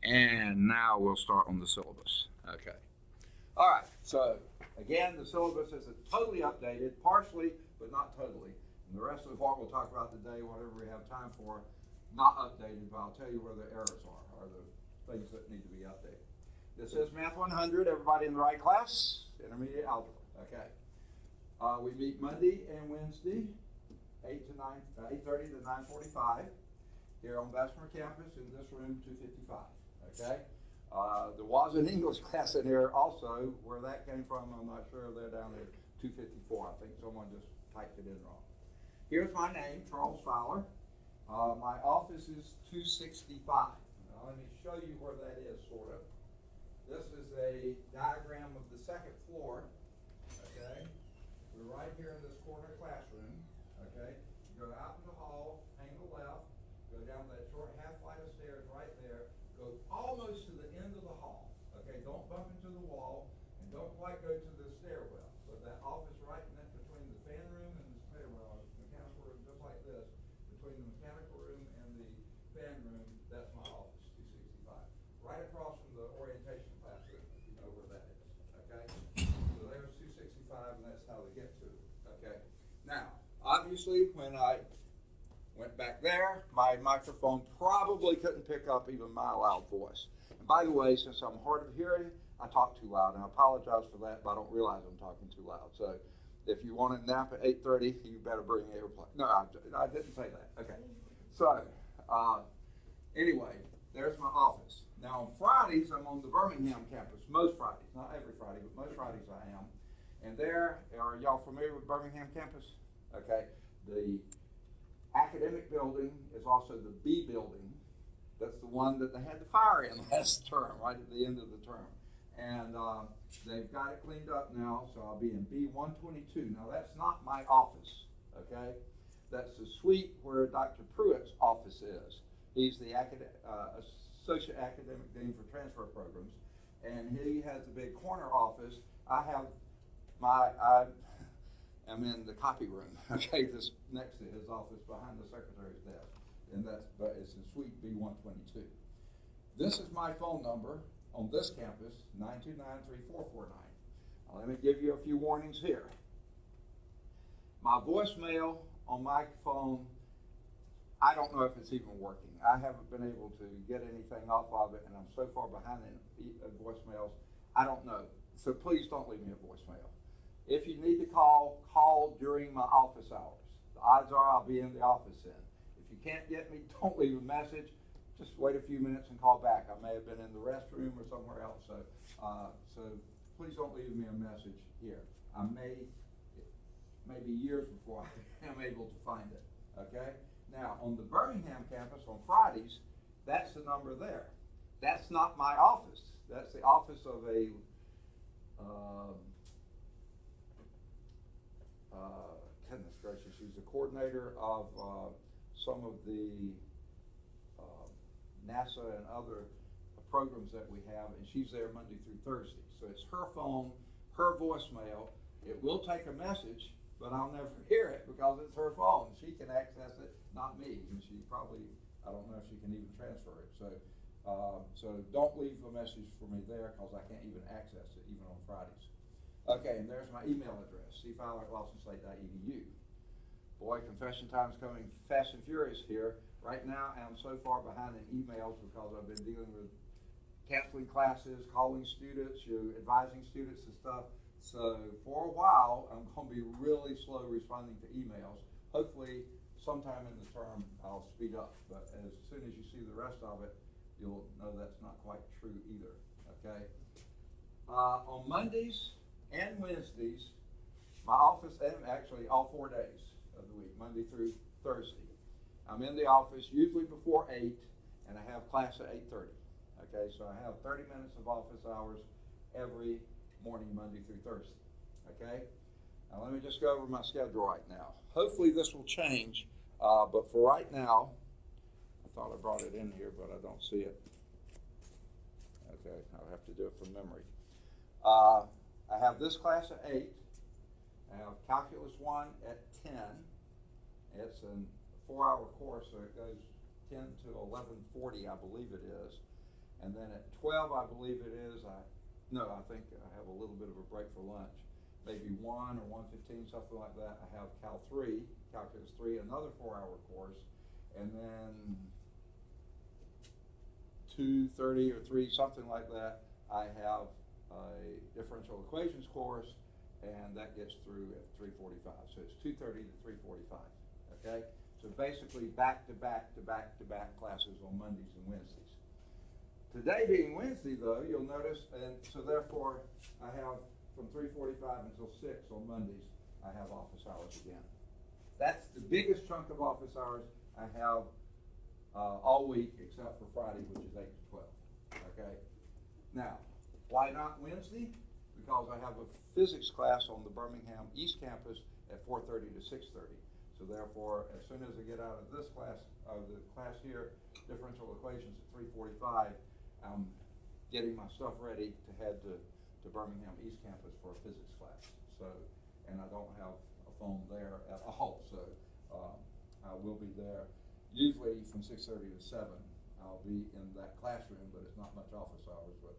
And now we'll start on the syllabus. Okay. All right. So again, the syllabus is totally updated, partially, but not totally. And the rest of what we'll talk about today, whatever we have time for, not updated, but I'll tell you where the errors are, or the things that need to be updated. This is Math 100. Everybody in the right class? Intermediate algebra. Okay. We meet Monday and Wednesday, 8:30 to 9:45, here on Bessemer campus in this room 255. Okay. There was an English class in here also. Where that came from, I'm not sure. They're down there 254. I think someone just typed it in wrong. Here's my name, Charles Fowler. My office is 265. Now let me show you where that is, sort of. This is a diagram of the second floor. Okay. We're right here in this corner classroom. Okay. You go out in the hall, hang a left, go down that short half flight of stairs right there, go almost to the end of the hall. Okay. Don't bump into the wall, and don't quite go to the stairwell. But that office right in that between the fan room and the stairwell, mechanical room, just like this, between the mechanical room and the fan room, that's my office, 265. Right across from the orientation classroom, if you know where that is. Okay? So there's 265, and that's how they get to it. Okay? Now, obviously, when I went back there, my microphone probably couldn't pick up even my loud voice. And by the way, since I'm hard of hearing, I talk too loud, and I apologize for that, but I don't realize I'm talking too loud. So if you want to nap at 8:30, you better bring an airplane. No, I didn't say that. Okay. So anyway, there's my office. Now on Fridays, I'm on the Birmingham campus. Most Fridays, not every Friday, but most Fridays I am. And there, are y'all familiar with Birmingham campus? Okay. The academic building is also the B building. That's the one that they had the fire in last term, right at the end of the term. And they've got it cleaned up now, so I'll be in B122. Now, that's not my office, okay? That's the suite where Dr. Pruitt's office is. He's the Associate Academic Dean for Transfer Programs, and he has the big corner office. I am in the copy room, okay, this next to his office behind the secretary's desk, but it's in suite B122. This is my phone number on this campus, 929-3449. Now, let me give you a few warnings here. My voicemail on my phone, I don't know if it's even working. I haven't been able to get anything off of it, and I'm so far behind in voicemails, I don't know. So please don't leave me a voicemail. If you need to call during my office hours. The odds are I'll be in the office then. If you can't get me, don't leave a message. Just wait a few minutes and call back. I may have been in the restroom or somewhere else. So please don't leave me a message here. I may be years before I am able to find it. Okay? Now, on the Birmingham campus on Fridays, that's the number there. That's not my office. That's the office of a goodness gracious, she's the coordinator of some of the NASA and other programs that we have, and she's there Monday through Thursday. So it's her phone, her voicemail. It will take a message, but I'll never hear it because it's her phone. She can access it, not me. And she probably, I don't know if she can even transfer it. So don't leave a message for me there because I can't even access it, even on Fridays. Okay, and there's my email address, cfowler@lawsonstate.edu. Boy, confession time's coming fast and furious here. Right now, I'm so far behind in emails because I've been dealing with canceling classes, calling students, advising students and stuff. So for a while, I'm going to be really slow responding to emails. Hopefully, sometime in the term, I'll speed up. But as soon as you see the rest of it, you'll know that's not quite true either. Okay. On Mondays and Wednesdays, my office, and actually all 4 days of the week, Monday through Thursday, I'm in the office usually before 8, and I have class at 8:30. Okay, so I have 30 minutes of office hours every morning, Monday through Thursday. Okay, now let me just go over my schedule right now. Hopefully this will change, but for right now, I thought I brought it in here, but I don't see it. Okay, I'll have to do it from memory. I have this class at 8. I have Calculus 1 at 10. It's a 4-hour course, so it goes 10 to 11:40, I believe it is. And then at 12, I believe it is, I think I have a little bit of a break for lunch. Maybe 1 or 1:15, something like that. I have Cal 3, Calculus 3, another 4-hour course. And then 2:30 or 3, something like that, I have a differential equations course, and that gets through at 3:45. So it's 2:30 to 3:45, okay? So basically back-to-back classes on Mondays and Wednesdays. Today being Wednesday, though, you'll notice, and so therefore I have from 3:45 until 6 on Mondays, I have office hours again. That's the biggest chunk of office hours I have all week except for Friday, which is 8 to 12, okay? Now, why not Wednesday? Because I have a physics class on the Birmingham East Campus at 4:30 to 6:30. So therefore, as soon as I get out of this class, the class here, differential equations at 3:45, I'm getting my stuff ready to head to Birmingham East Campus for a physics class. So, and I don't have a phone there at all, so I will be there. Usually from 6:30 to 7, I'll be in that classroom, but it's not much office hours, but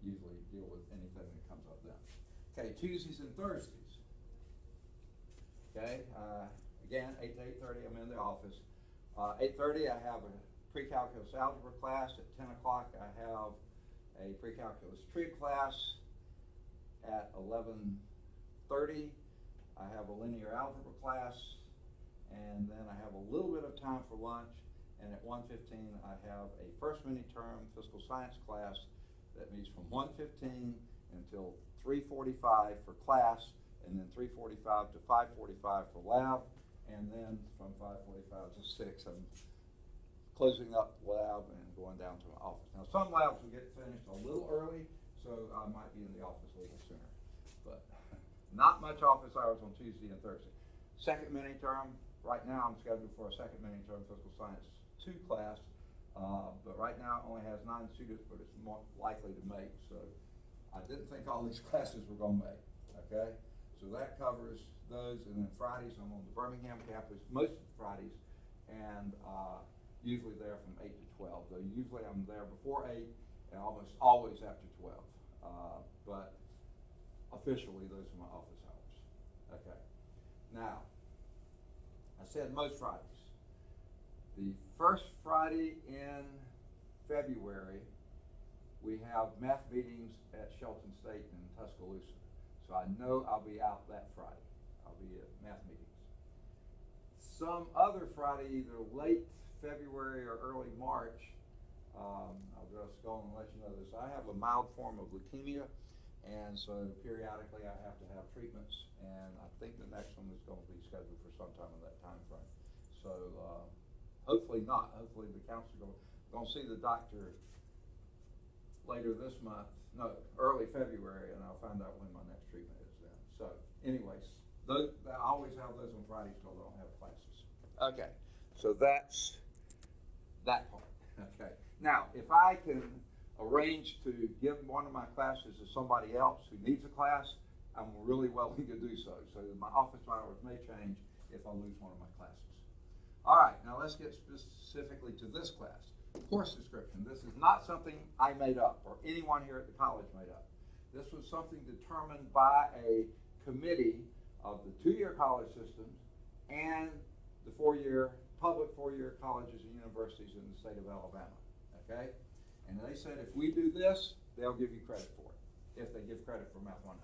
usually deal with anything that comes up then. Okay, Tuesdays and Thursdays. Okay, again, 8 to 8:30, I'm in the office. 8:30, I have a pre-calculus algebra class. At 10 o'clock, I have a pre-calculus trig class. At 11:30, I have a linear algebra class. And then I have a little bit of time for lunch. And at 1:15, I have a first mini-term physical science class that meets from 1:15 until 3:45 for class, and then 3:45 to 5:45 for lab, and then from 5:45 to 6, I'm closing up lab and going down to my office. Now, some labs will get finished a little early, so I might be in the office a little sooner, but not much office hours on Tuesday and Thursday. Second mini-term, right now I'm scheduled for a second mini-term physical science 2 class, but right now it only has 9 students, but it's more likely to make, so I didn't think all these classes were going to make, okay? So that covers those, and then Fridays I'm on the Birmingham campus, most Fridays, and usually there from 8 to 12, though usually I'm there before 8 and almost always after 12, but officially those are my office hours, okay? Now, I said most Fridays. The first Friday in February, we have math meetings at Shelton State in Tuscaloosa. So I know I'll be out that Friday. I'll be at math meetings. Some other Friday, either late February or early March, I'll just go and let you know this. I have a mild form of leukemia, and so periodically I have to have treatments, and I think the next one is going to be scheduled for sometime in that time frame. So hopefully not. Hopefully the counselor going to see the doctor later this month, no, early February, and I'll find out when my next treatment is then. So anyways, I always have those on Fridays so I don't have classes. Okay, so that's that part. Okay, now if I can arrange to give one of my classes to somebody else who needs a class, I'm really willing to do so. So my office hours may change if I lose one of my classes. All right, now let's get specifically to this class. Course description. This is not something I made up or anyone here at the college made up. This was something determined by a committee of the 2-year college systems and the public 4-year colleges and universities in the state of Alabama, okay? And they said if we do this, they'll give you credit for it, if they give credit for Math 100.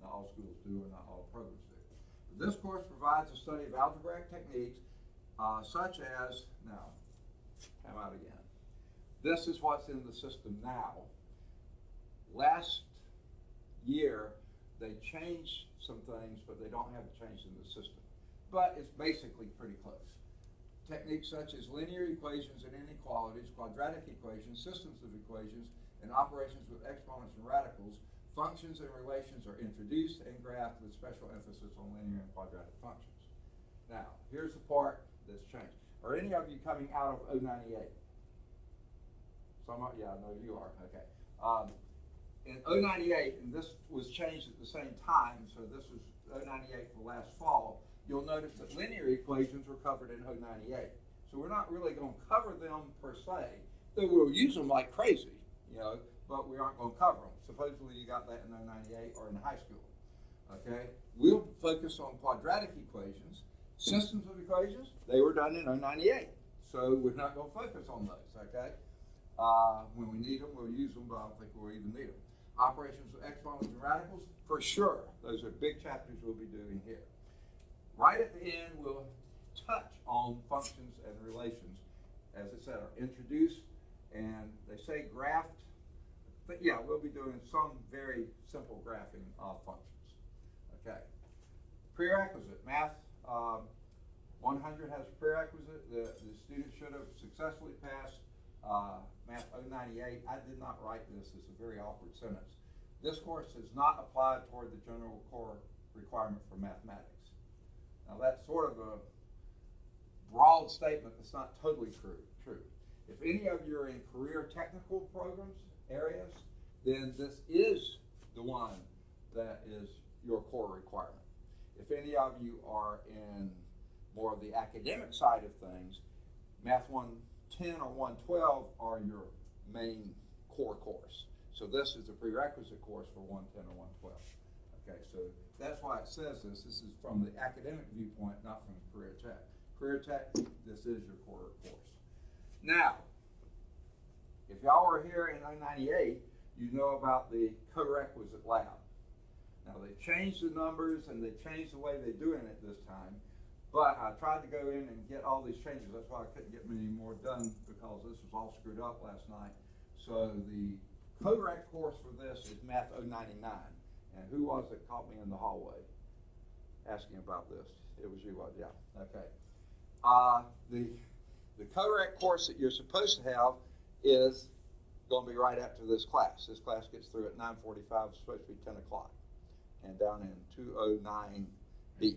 Not all schools do or not all programs do. But this course provides a study of algebraic techniques such as, now, come out again. This is what's in the system now. Last year, they changed some things, but they don't have it changed in the system. But it's basically pretty close. Techniques such as linear equations and inequalities, quadratic equations, systems of equations, and operations with exponents and radicals, functions and relations are introduced and graphed with special emphasis on linear and quadratic functions. Now, here's the part that's changed. Are any of you coming out of 098? Yeah, I know you are, okay. In 098, and this was changed at the same time, so this was 098 for last fall, you'll notice that linear equations were covered in 098. So we're not really going to cover them per se, though we'll use them like crazy, know, but we aren't going to cover them. Supposedly you got that in 098 or in high school. Okay, we'll focus on quadratic equations. Systems of equations, they were done in 098, so we're not going to focus on those. Okay, when we need them, we'll use them, but I don't think we'll even need them. Operations with exponents and radicals, for sure. Those are big chapters we'll be doing here. Right at the end, we'll touch on functions and relations, as I said, are introduced, and they say graphed, but yeah, we'll be doing some very simple graphing of functions. Okay. Prerequisite. Math 100 has a prerequisite. The student should have successfully passed Math 098. I did not write this. It's a very awkward sentence. This course is not applied toward the general core requirement for mathematics. Now that's sort of a broad statement that's not totally true. If any of you are in career technical programs, areas, then this is the one that is your core requirement. If any of you are in more of the academic side of things, Math 110 or 112 are your main core course. So this is a prerequisite course for 110 or 112. Okay, so that's why it says this. This is from the academic viewpoint, not from career tech. Career tech, this is your core course. Now, if y'all were here in 098, you know about the co-requisite lab. Now they changed the numbers and they changed the way they're doing it this time, but I tried to go in and get all these changes. That's why I couldn't get many more done, because this was all screwed up last night. So the co-rec course for this is Math 099. And who was it caught me in the hallway asking about this? It was you, yeah, okay. The co-rec course that you're supposed to have is going to be right after this class. This class gets through at 9:45. It's supposed to be 10 o'clock. And down in 209B.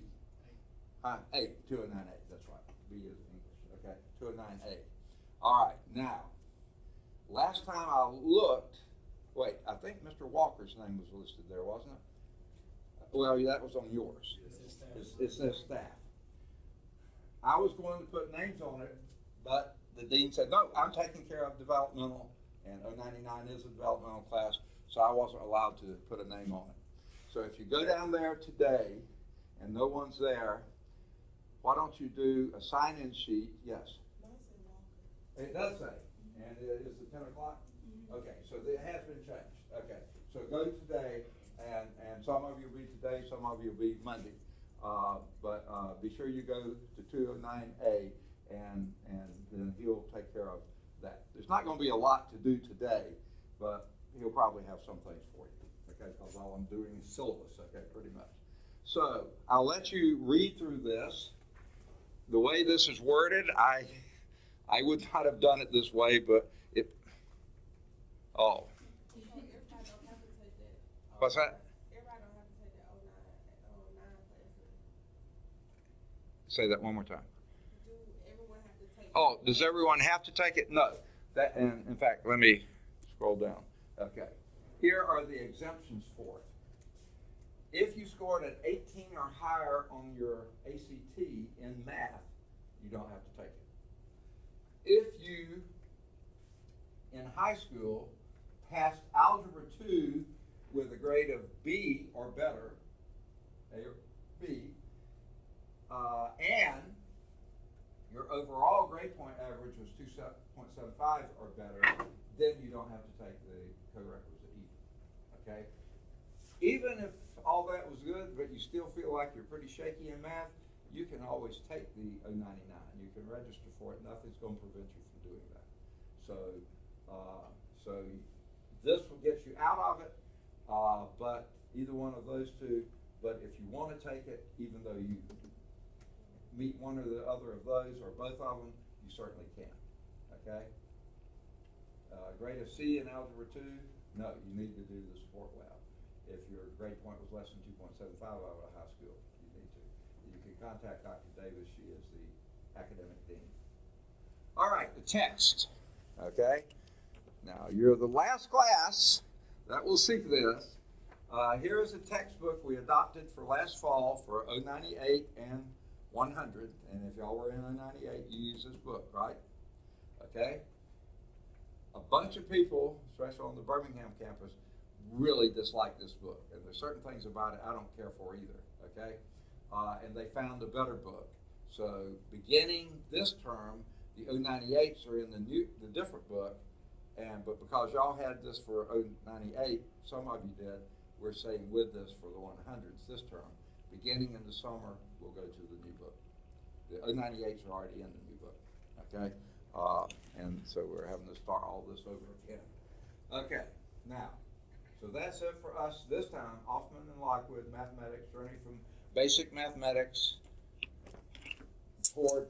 2098, that's right. B is English, okay, 209A. All right, now, last time I looked, wait, I think Mr. Walker's name was listed there, wasn't it? Well, that was on yours. It says staff. I was going to put names on it, but the dean said, no, I'm taking care of developmental, and 099 is a developmental class, so I wasn't allowed to put a name on it. So if you go down there today and no one's there, why don't you do a sign-in sheet? Yes? It does say. And it is at 10 o'clock? Okay, so it has been changed. Okay, so go today, and some of you will be today, some of you will be Monday. But be sure you go to 209A, and then he'll take care of that. There's not going to be a lot to do today, but he'll probably have some things for you. Okay, because all I'm doing is syllabus, okay, pretty much. So I'll let you read through this. The way this is worded, I would not have done it this way, but it, oh. What's that? Everybody don't have to take that 09 class. Say that one more time. Do everyone have to take it? Oh, does everyone have to take it? No. That, and in fact, let me scroll down. Okay. Here are the exemptions for it. If you scored an 18 or higher on your ACT in math, you don't have to take it. If you, in high school, passed Algebra 2 with a grade of B or better, A or B, and your overall grade point average was 2.75 or better, then you don't have to take the co-requisite either, okay? Even if all that was good, but you still feel like you're pretty shaky in math, you can always take the 099. You can register for it. Nothing's going to prevent you from doing that. So this will get you out of it, but either one of those two. But if you want to take it, even though you meet one or the other of those or both of them, you certainly can. Okay? Grade of C in Algebra 2, no, you need to do the support lab. If your grade point was less than 2.75 out of a high school, you need to. You can contact Dr. Davis. She is the academic dean. All right, the text. Okay? Now, you're the last class that will see this. Here is a textbook we adopted for last fall for 098 and 100. And if y'all were in 098, you use this book, right? Okay? a bunch of people, especially on the Birmingham campus, really dislike this book. And there's certain things about it I don't care for either, okay? And they found a better book. So beginning this term, the 098s are in the different book, but because y'all had this for 098, some of you did, we're saying with this for the 100s this term. Beginning in the summer, we'll go to the new book. The 098s are already in the new book, okay? And so we're having to start all this over again. Okay, now, so that's it for us this time. Hoffman and Lockwood, mathematics, journey from basic mathematics toward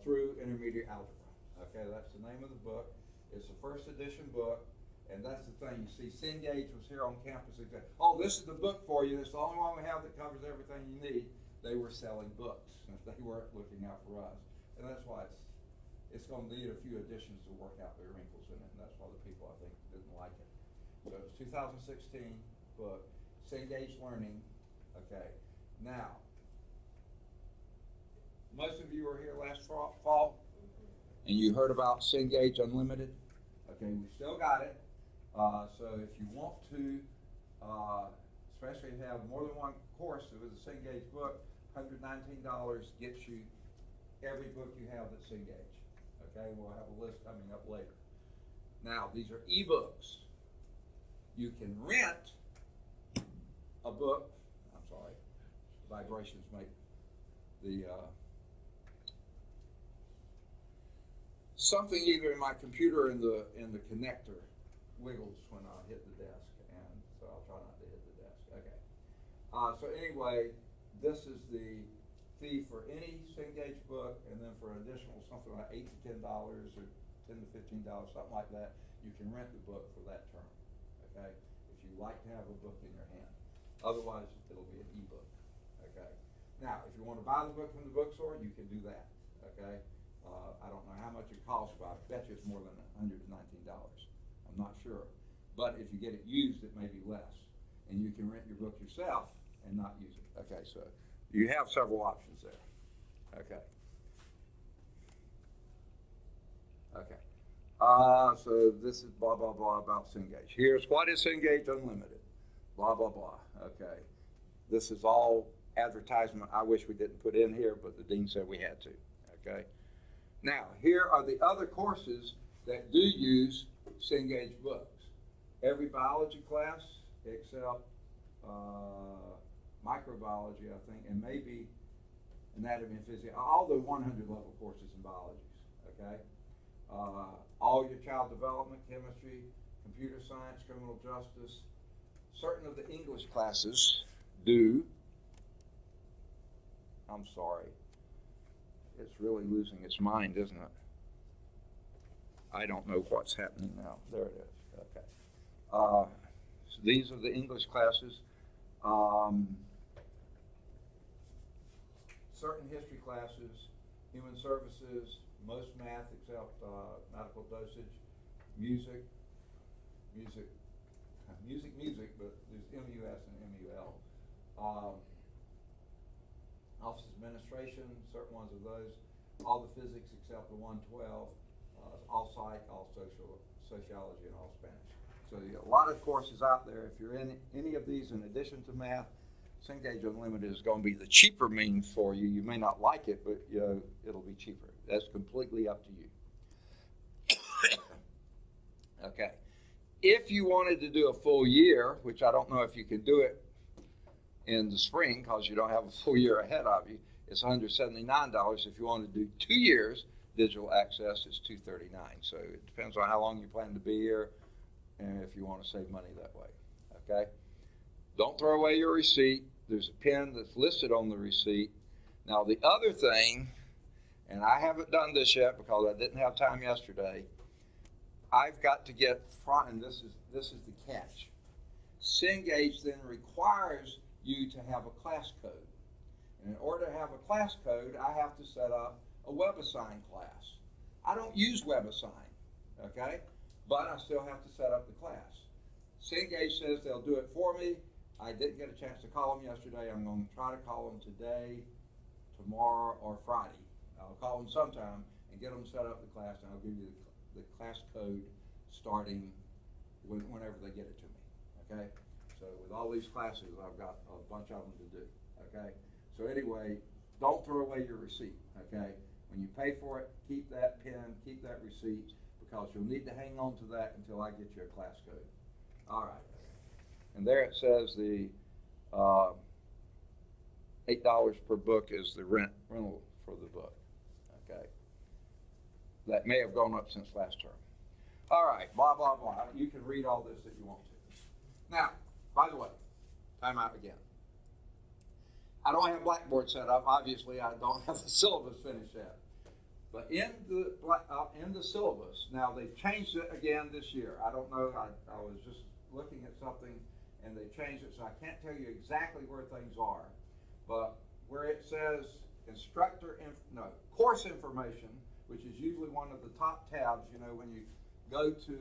through intermediate algebra. Okay, that's the name of the book. It's a first edition book, and that's the thing. You see, Cengage was here on campus and said, "Oh, this is the book for you. It's the only one we have that covers everything you need." They were selling books. They weren't looking out for us, and that's why it's going to need a few additions to work out their wrinkles in it, and that's why the people I think didn't like it. So it's 2016 book, Cengage Learning. Okay, now. Most of you were here last fall, and you heard about Cengage Unlimited. Okay, we still got it. So if you want to, especially if you have more than one course with a Cengage book, $119 gets you every book you have that's Cengage. Okay, we'll have a list coming up later. Now, these are ebooks. You can rent a book. I'm sorry, vibrations make the something either in my computer in the connector wiggles when I hit the desk, and so I'll try not to hit the desk. Okay. So anyway, this is the fee for any Cengage book, and then for an additional something like $8 to $10 or $10 to $15, something like that, you can rent the book for that term. Okay, if you like to have a book in your hand. Otherwise, it'll be an ebook. Okay. Now, if you want to buy the book from the bookstore, you can do that. Okay. I don't know how much it costs, but I bet you it's more than $119. I'm not sure. But if you get it used, it may be less. And you can rent your book yourself and not use it. Okay, so you have several options there. Okay. Okay. So this is blah, blah, blah about Cengage. Here's what is Cengage Unlimited. Blah, blah, blah. Okay. This is all advertisement I wish we didn't put in here, but the dean said we had to. Okay. Now, here are the other courses that do use Cengage books. Every biology class except microbiology, I think, and maybe anatomy and physics, all the 100 level courses in biology, okay? All your child development, chemistry, computer science, criminal justice. Certain of the English classes do. I'm sorry. It's really losing its mind, isn't it? I don't know what's happening now. There it is. Okay. So these are the English classes. Certain history classes, human services, most math except medical dosage, music, but there's MUS and MUL. Office administration, certain ones of those, all the physics except the 112, all psych, all sociology, and all Spanish. So you have a lot of courses out there. If you're in any of these in addition to math, Cengage Unlimited is going to be the cheaper means for you. You may not like it, but it'll be cheaper. That's completely up to you. Okay. If you wanted to do a full year, which I don't know if you can do it in the spring because you don't have a full year ahead of you, it's $179. If you want to do 2 years, digital access is $239. So it depends on how long you plan to be here and if you want to save money that way. Okay? Don't throw away your receipt. There's a pen that's listed on the receipt. Now the other thing, and I haven't done this yet because I didn't have time yesterday, I've got to get front, and this is the catch. Cengage then requires you to have a class code. And in order to have a class code, I have to set up a WebAssign class. I don't use WebAssign, okay? But I still have to set up the class. Cengage says they'll do it for me. I didn't get a chance to call them yesterday. I'm going to try to call them today, tomorrow, or Friday. I'll call them sometime and get them set up in the class, and I'll give you the class code starting whenever they get it to me, okay? So with all these classes, I've got a bunch of them to do, okay? So anyway, don't throw away your receipt, okay? When you pay for it, keep that pen, keep that receipt, because you'll need to hang on to that until I get you a class code. All right. And there it says the $8 per book is the rental for the book, okay? That may have gone up since last term. All right, blah, blah, blah. You can read all this if you want to. Now, by the way, time out again. I don't have Blackboard set up. Obviously, I don't have the syllabus finished yet. But in the syllabus, now they've changed it again this year. I don't know, I was just looking at something and they changed it, so I can't tell you exactly where things are. But where it says course information, which is usually one of the top tabs, you know, when you go to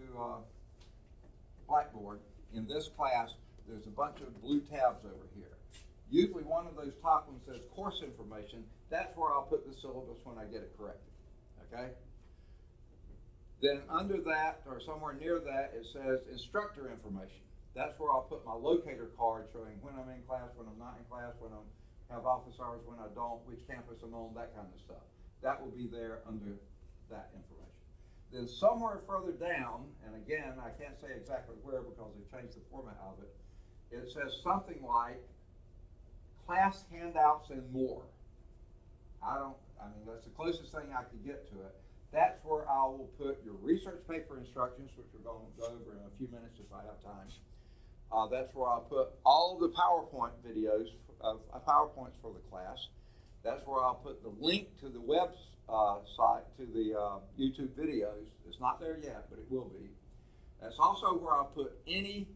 Blackboard, in this class, there's a bunch of blue tabs over here. Usually one of those top ones says course information. That's where I'll put the syllabus when I get it corrected, okay? Then under that, or somewhere near that, it says instructor information. That's where I'll put my locator card showing when I'm in class, when I'm not in class, when I have office hours, when I don't, which campus I'm on, that kind of stuff. That will be there under that information. Then somewhere further down, and again, I can't say exactly where because they've changed the format of it, it says something like class handouts and more. That's the closest thing I could get to it. That's where I will put your research paper instructions, which we're going to go over in a few minutes if I have time. That's where I'll put all of the PowerPoint videos, PowerPoints for the class. That's where I'll put the link to the website, to the YouTube videos. It's not there yet, but it will be. That's also where I'll put any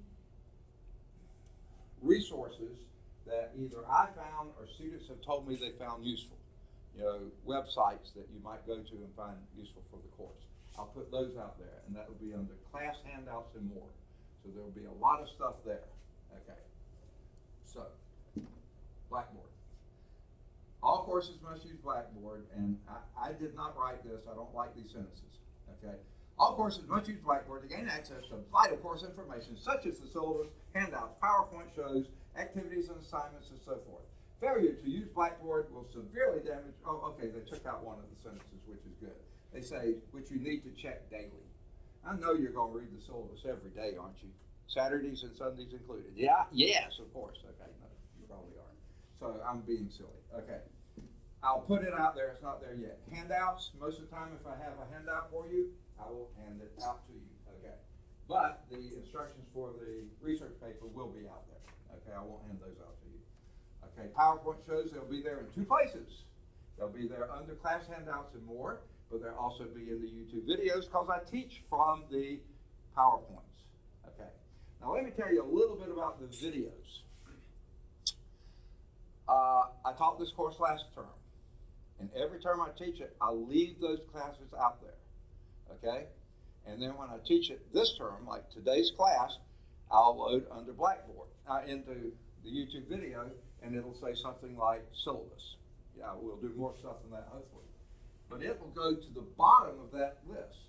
resources that either I found or students have told me they found useful. You know, websites that you might go to and find useful for the course. I'll put those out there, and that will be under class handouts and more. So there will be a lot of stuff there. Okay. So, Blackboard. All courses must use Blackboard, and I did not write this. I don't like these sentences. Okay. All courses must use Blackboard to gain access to vital course information, such as the syllabus, handouts, PowerPoint shows, activities and assignments, and so forth. Failure to use Blackboard will severely damage, okay, they took out one of the sentences, which is good. They say, which you need to check daily. I know you're going to read the syllabus every day, aren't you? Saturdays and Sundays included. Yeah, yes, of course. Okay, no, you probably are. So I'm being silly. Okay, I'll put it out there. It's not there yet. Handouts, most of the time if I have a handout for you, I will hand it out to you. Okay, but the instructions for the research paper will be out there. Okay, I won't hand those out to you. Okay, PowerPoint shows they'll be there in two places. They'll be there under class handouts and more, but they'll also be in the YouTube videos because I teach from the PowerPoints. Okay, now let me tell you a little bit about the videos. I taught this course last term, and every term I teach it, I leave those classes out there. Okay, and then when I teach it this term, like today's class, I'll load under Blackboard into the YouTube video, and it'll say something like syllabus. Yeah, we'll do more stuff than that hopefully. But it will go to the bottom of that list.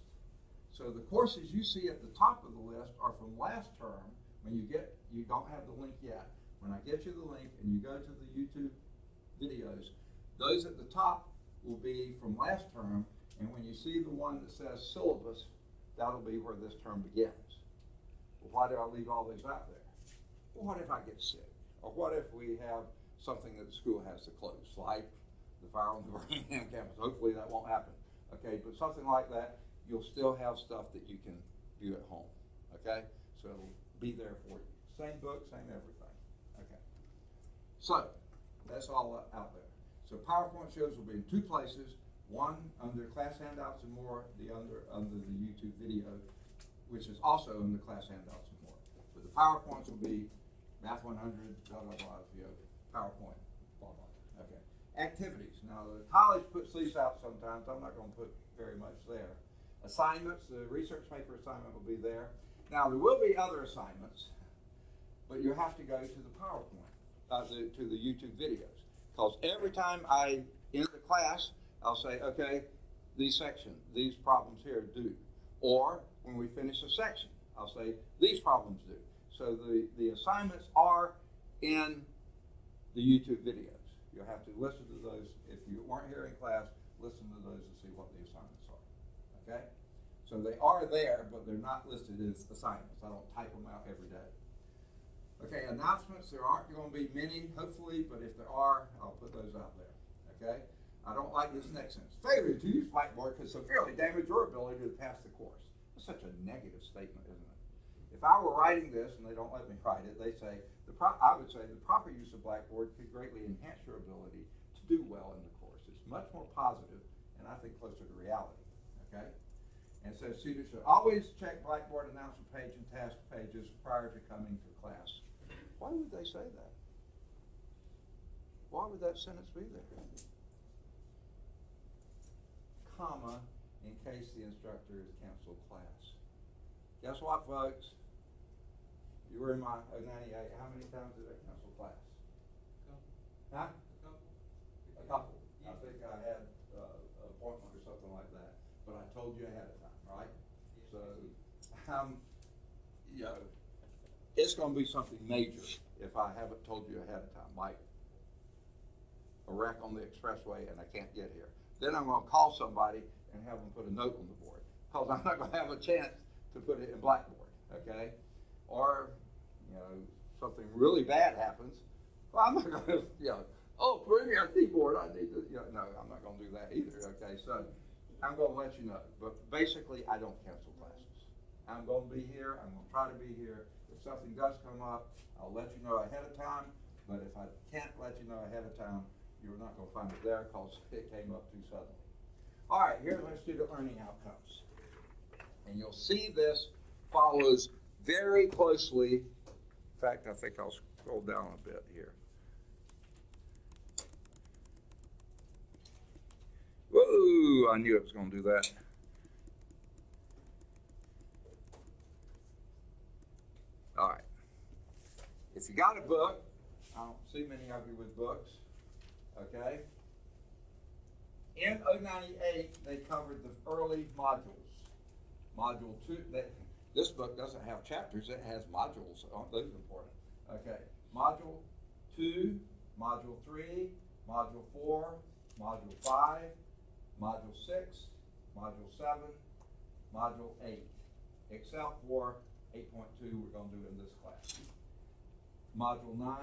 So the courses you see at the top of the list are from last term. When you don't have the link yet. When I get you the link and you go to the YouTube videos, those at the top will be from last term. And when you see the one that says syllabus, that'll be where this term begins. Well, why do I leave all these out there? Well, what if I get sick? Or what if we have something that the school has to close, like the fire on the Birmingham campus? Hopefully that won't happen. Okay, but something like that, you'll still have stuff that you can view at home. Okay, so it'll be there for you. Same book, same everything. Okay, so that's all out there. So PowerPoint shows will be in two places. One under class handouts and more, the other under the YouTube video, which is also under class handouts and more. But the PowerPoints will be Math 100, blah, blah, blah, PowerPoint, blah, blah. Okay. Activities. Now, the college puts these out sometimes. I'm not going to put very much there. Assignments, the research paper assignment will be there. Now, there will be other assignments, but you have to go to the PowerPoint, to the YouTube videos. Because every time I end the class, I'll say, okay, these problems here do. Or when we finish a section, I'll say these problems do. So the assignments are in the YouTube videos. You'll have to listen to those. If you weren't here in class, listen to those to see what the assignments are. Okay? So they are there, but they're not listed as assignments. I don't type them out every day. Okay, announcements. There aren't going to be many, hopefully, but if there are, I'll put those out there. Okay? I don't like this next sentence. Failure to use Blackboard could severely damage your ability to pass the course. That's such a negative statement, isn't it? If I were writing this, and they don't let me write it, they say, I would say the proper use of Blackboard could greatly enhance your ability to do well in the course. It's much more positive, and I think closer to reality, okay? And it says students should always check Blackboard announcement page and task pages prior to coming to class. Why would they say that? Why would that sentence be there? Comma, in case the instructor has canceled class. Guess what, folks? You were in my 98. How many times did I cancel class? Huh? A couple. I think I had an appointment or something like that. But I told you ahead of time, right? So, you know, it's going to be something major if I haven't told you ahead of time, like a wreck on the expressway and I can't get here. Then I'm going to call somebody and have them put a note on the board because I'm not going to have a chance to put it in Blackboard, okay? Or, you know, something really bad happens. Well, I'm not going to, you know, oh, bring me a keyboard. I need to, you know, no, I'm not going to do that either, okay? So I'm going to let you know. But basically, I don't cancel classes. I'm going to be here. I'm going to try to be here. If something does come up, I'll let you know ahead of time. But if I can't let you know ahead of time, you're not going to find it there because it came up too suddenly. All right, here's my student learning outcomes. And you'll see this follows very closely. In fact, I think I'll scroll down a bit here. Whoa, I knew it was going to do that. All right. If you got a book, I don't see many of you with books, okay? In 098, they covered the early modules. Module 2, this book doesn't have chapters, it has modules. Aren't those important? Okay, Module 2, Module 3, Module 4, Module 5, Module 6, Module 7, Module 8, except for 8.2 we're going to do in this class. Module 9,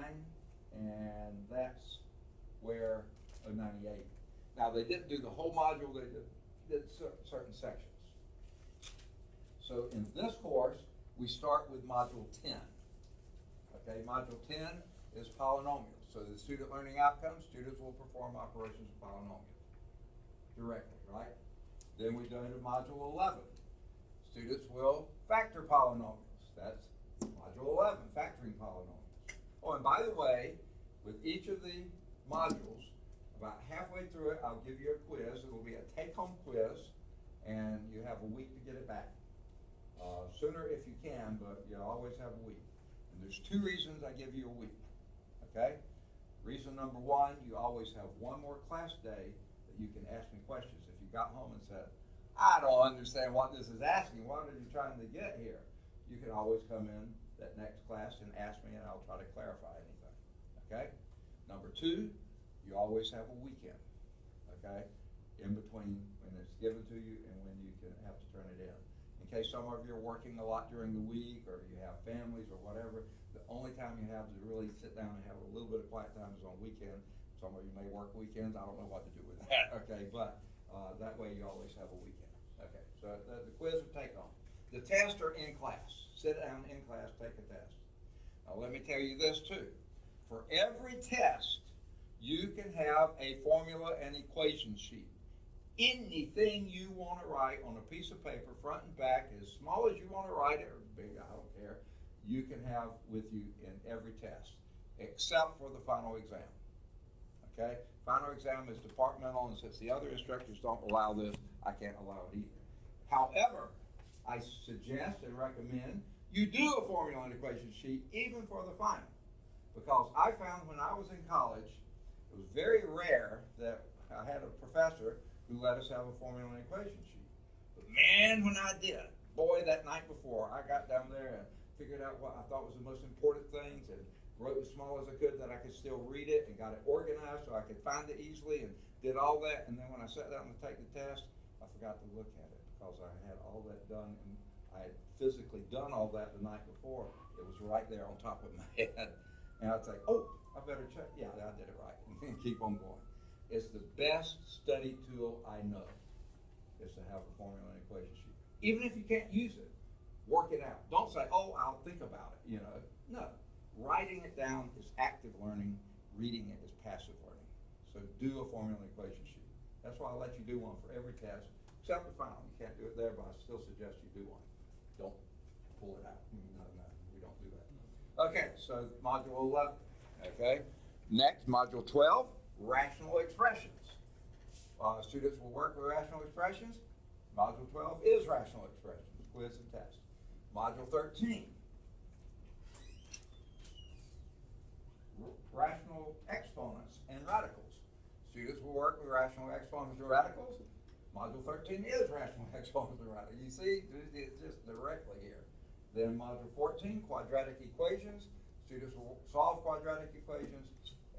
and that's where 098. Now, they didn't do the whole module, they did certain sections. So in this course, we start with Module 10. Okay, Module 10 is polynomials. So the student learning outcomes, students will perform operations of polynomials directly, right? Then we go into Module 11. Students will factor polynomials. That's Module 11, factoring polynomials. Oh, and by the way, with each of the modules, about halfway through it, I'll give you a quiz. It will be a take-home quiz, and you have a week to get it back. Sooner if you can, but you always have a week. And there's two reasons I give you a week, okay? Reason number one, you always have one more class day that you can ask me questions. If you got home and said, I don't understand what this is asking, what are you trying to get here? You can always come in that next class and ask me, and I'll try to clarify anything, okay? Number two, you always have a weekend, okay? In between when it's given to you and when you can have to turn it in. In case some of you are working a lot during the week or you have families or whatever, the only time you have to really sit down and have a little bit of quiet time is on weekend. Some of you may work weekends. I don't know what to do with that, okay? But that way you always have a weekend. Okay, so the quiz will take on. The tests are in class. Sit down in class, take a test. Now let me tell you this too. For every test, you can have a formula and equation sheet. Anything you want to write on a piece of paper, front and back, as small as you want to write it, or big, I don't care, you can have with you in every test, except for the final exam. Okay? Final exam is departmental, and since the other instructors don't allow this, I can't allow it either. However, I suggest and recommend you do a formula and equation sheet even for the final, because I found when I was in college, it was very rare that I had a professor who let us have a formula and equation sheet. But man, when I did, boy, that night before, I got down there and figured out what I thought was the most important things and wrote as small as I could that I could still read it and got it organized so I could find it easily and did all that. And then when I sat down to take the test, I forgot to look at it because I had all that done and I had physically done all that the night before. It was right there on top of my head. And I'd say, oh, I better check. Yeah, I did it right. And keep on going. It's the best study tool I know is to have a formula and equation sheet. Even if you can't use it, work it out. Don't say, oh, I'll think about it, you know. No. Writing it down is active learning. Reading it is passive learning. So do a formula and equation sheet. That's why I let you do one for every test, except the final. You can't do it there, but I still suggest you do one. Don't pull it out. No, we don't do that. Okay, so module 11. Okay. Next, module 12, rational expressions. Students will work with rational expressions. Module 12 is rational expressions, quiz and test. Module 13, rational exponents and radicals. Students will work with rational exponents and radicals. Module 13 is rational exponents and radicals. You see, it's just directly here. Then module 14, quadratic equations. Students will solve quadratic equations,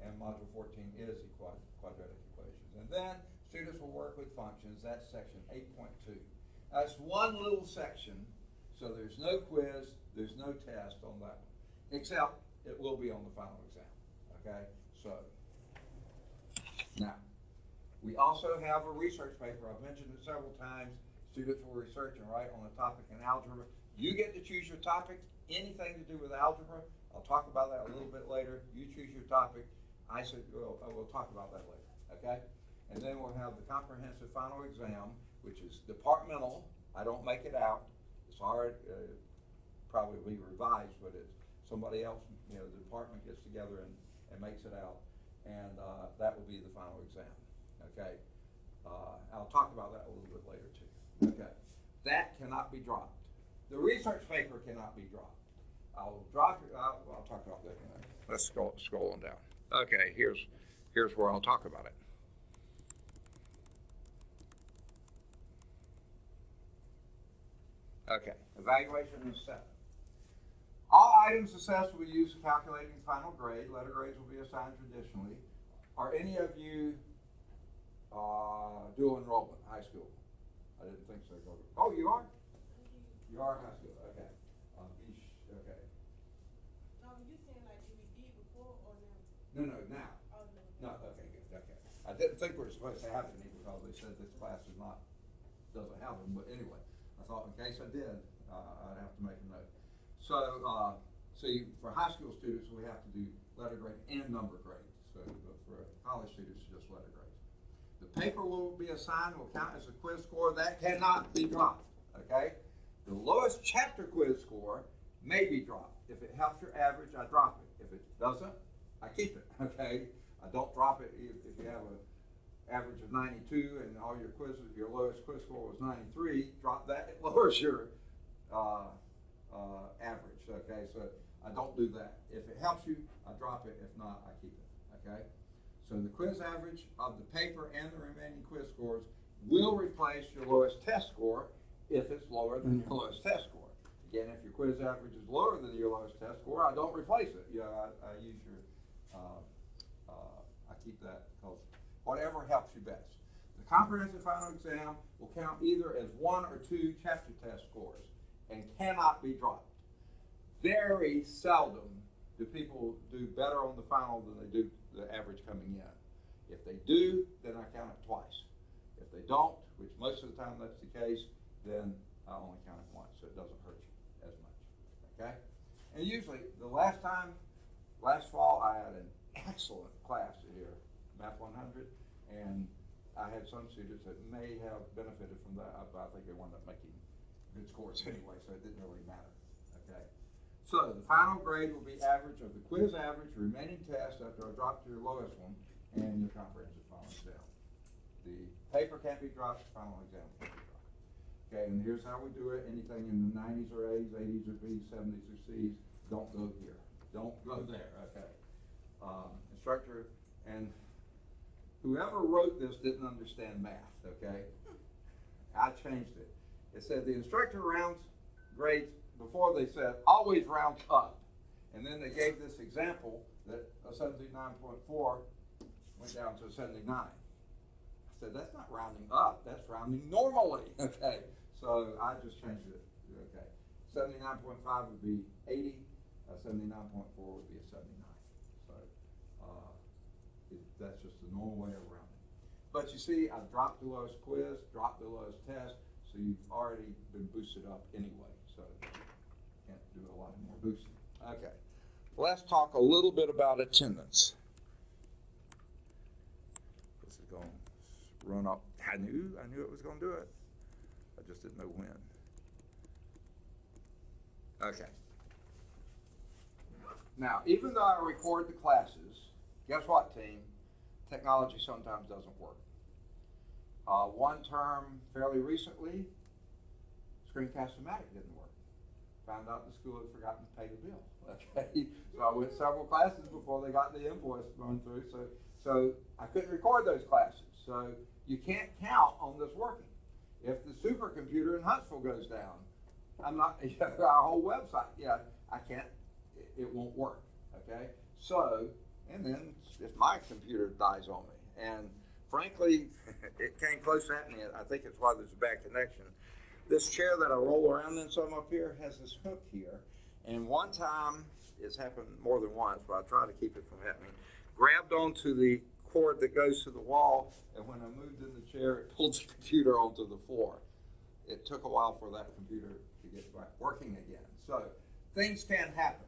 and module 14 is quadratic equations. And then students will work with functions. That's section 8.2. That's one little section, so there's no quiz, there's no test on that one, except it will be on the final exam. Okay, so now we also have a research paper. I've mentioned it several times. Students will research and write on a topic in algebra. You get to choose your topic, anything to do with algebra. I'll talk about that a little bit later. You choose your topic. I said, well, we'll talk about that later, okay? And then we'll have the comprehensive final exam, which is departmental. I don't make it out. It's hard, probably be revised, but it's somebody else, you know, the department gets together and makes it out. And that will be the final exam, okay? I'll talk about that a little bit later too, okay? That cannot be dropped. The research paper cannot be dropped. I'll talk about that in a minute. Let's scroll on down. Okay, here's where I'll talk about it. Okay, evaluation is 7. All items assessed will be used for calculating the final grade. Letter grades will be assigned traditionally. Are any of you dual enrollment, high school? I didn't think so. Oh, you are? You are high school, okay. Okay. You saying like did we did before or now? No, now. Oh, no. No, okay, good, okay. I didn't think we were supposed to have any because they said this class doesn't have them, but anyway, I thought in case I did, I'd have to make a note. So, for high school students, we have to do letter grade and number grades. So, but for college students, just letter grades. The paper will be assigned, will count as a quiz score. That cannot be dropped, okay? The lowest chapter quiz score may be dropped. If it helps your average, I drop it. If it doesn't, I keep it, okay? I don't drop it if you have an average of 92 and all your quizzes, your lowest quiz score was 93, drop that. It lowers your average, okay? So I don't do that. If it helps you, I drop it. If not, I keep it, okay? So the quiz average of the paper and the remaining quiz scores will replace your lowest test score if it's lower than your lowest test score. Again, if your quiz average is lower than your lowest test score, I don't replace it. You know, I use your, I keep that because whatever helps you best. The comprehensive final exam will count either as 1 or 2 chapter test scores and cannot be dropped. Very seldom do people do better on the final than they do the average coming in. If they do, then I count it twice. If they don't, which most of the time that's the case, then I only count it once, so it doesn't hurt you as much, okay? And usually, last fall, I had an excellent class here, Math 100, and I had some students that may have benefited from that, but I think they wound up making good scores anyway, so it didn't really matter, okay? So the final grade will be average of the quiz average, remaining test after I drop to your lowest one, and your comprehensive final exam. The paper can't be dropped, the final exam can't be dropped. Okay, and here's how we do it. Anything in the 90s or A's, 80s or B's, 70s or C's, don't go here. Don't go there, okay? Instructor, and whoever wrote this didn't understand math, okay? I changed it. It said the instructor rounds grades before they said always rounds up. And then they gave this example that a 79.4 went down to a 79. I said, that's not rounding up, that's rounding normally, okay? So I just changed it, okay. 79.5 would be 80, 79.4 would be a 79. So that's just the normal way of rounding. But you see, I've dropped the lowest quiz, dropped the lowest test, so you've already been boosted up anyway. So can't do a lot more boosting. Okay, let's talk a little bit about attendance. This is going to run up. I knew it was going to do it. I just didn't know when. Okay. Now, even though I record the classes, guess what, team? Technology sometimes doesn't work. One term fairly recently, Screencast-O-Matic didn't work. Found out the school had forgotten to pay the bill. Okay, so I went several classes before they got the invoice going through. So I couldn't record those classes. So you can't count on this working. If the supercomputer in Huntsville goes down, I'm not our whole website. Yeah, I can't. It won't work. Okay. So, and then if my computer dies on me, and frankly, it came close to happening. I think it's why there's a bad connection. This chair that I roll around in some up here has this hook here. And one time, it's happened more than once, but I try to keep it from happening, grabbed onto the cord that goes to the wall, and when I moved in the chair, it pulled the computer onto the floor. It took a while for that computer to get back working again. So things can happen.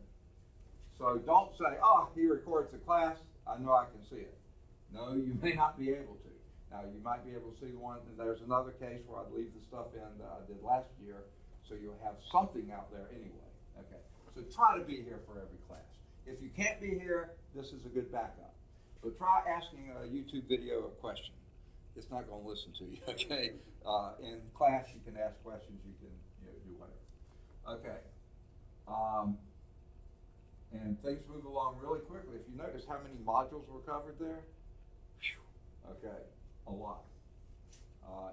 So don't say, oh, he records the class, I know I can see it. No, you may not be able to. Now, you might be able to see the one, and there's another case where I'd leave the stuff in that I did last year, so you'll have something out there anyway. Okay, so try to be here for every class. If you can't be here, this is a good backup. But try asking a YouTube video a question. It's not going to listen to you, okay? In class, you can ask questions, you can do whatever. Okay. And things move along really quickly. If you notice how many modules were covered there, okay, a lot.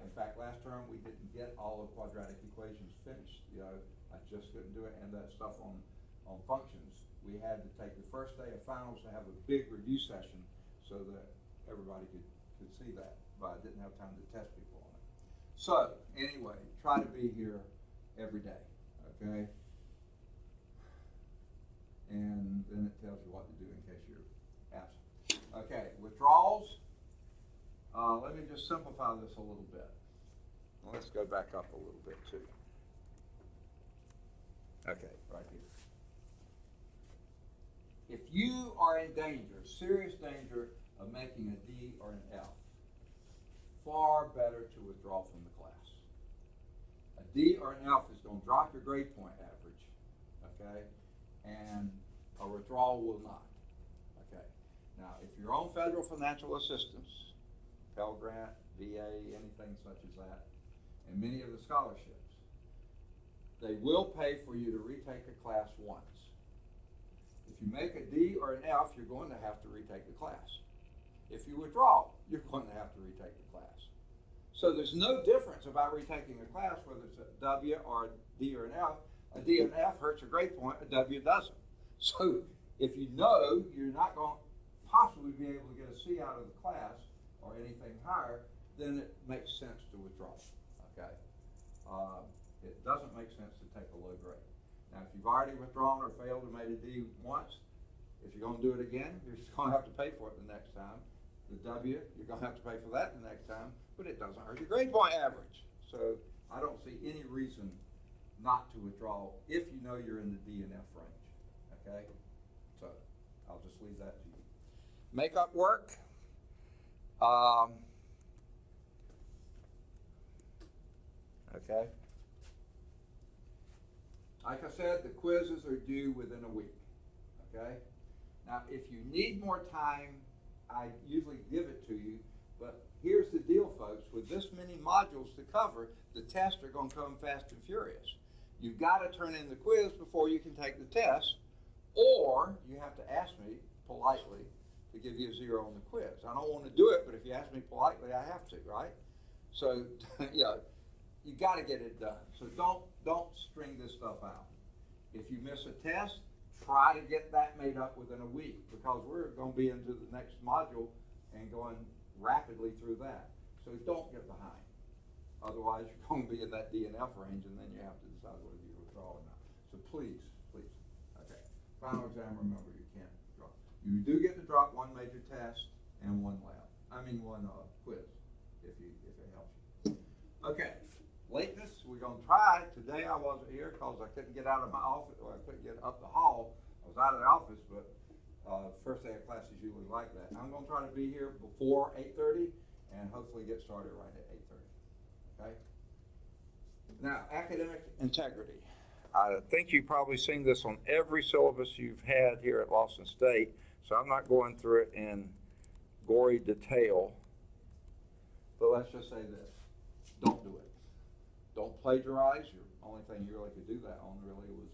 In fact, last term we didn't get all of quadratic equations finished. I just couldn't do it, and that stuff on functions. We had to take the first day of finals to have a big review session so that everybody could see that, but I didn't have time to test people on it. So anyway, try to be here every day, okay? And then it tells you what to do in case you're absent. Okay, withdrawals. Let me just simplify this a little bit. Let's go back up a little bit too. Okay, right here. If you are in danger, serious danger of making a D or an F, far better to withdraw from the class. A D or an F is going to drop your grade point average, okay? And a withdrawal will not. Okay. Now, if you're on federal financial assistance, Pell Grant, VA, anything such as that, and many of the scholarships, they will pay for you to retake a class once. If you make a D or an F, you're going to have to retake the class. If you withdraw, you're going to have to retake the class. So there's no difference about retaking a class, whether it's a W or a D or an F. A D and F hurts your grade point, a W doesn't. So if you know you're not going to possibly be able to get a C out of the class or anything higher, then it makes sense to withdraw, okay? It doesn't make sense to take a low grade. Now, if you've already withdrawn or failed and made a D once, if you're going to do it again, you're just going to have to pay for it the next time. The W, you're going to have to pay for that the next time, but it doesn't hurt your grade point average. So I don't see any reason not to withdraw if you know you're in the D and F range, okay? So I'll just leave that to you. Makeup work. Okay. Like I said, the quizzes are due within a week, okay? Now, if you need more time, I usually give it to you, but here's the deal, folks. With this many modules to cover, the tests are going to come fast and furious. You've got to turn in the quiz before you can take the test, or you have to ask me politely to give you a 0 on the quiz. I don't want to do it, but if you ask me politely, I have to, right? So, you got to get it done. So don't string this stuff out. If you miss a test, try to get that made up within a week, because we're going to be into the next module and going rapidly through that. So don't get behind. Otherwise, you're going to be in that DNF range, and then you have to decide whether you withdraw or not. So please. Okay. Final exam, remember, you can't drop. You do get to drop one major test and one quiz, if it helps you. Okay. Lateness, we're going to try. Today I wasn't here because I couldn't get out of my office, or I couldn't get up the hall. I was out of the office, but first day of class is usually like that. I'm going to try to be here before 8:30 and hopefully get started right at 8:30. Okay? Now, academic integrity. I think you've probably seen this on every syllabus you've had here at Lawson State, so I'm not going through it in gory detail. But let's just say this. Don't do it. Don't plagiarize. Your only thing you really could do that on really was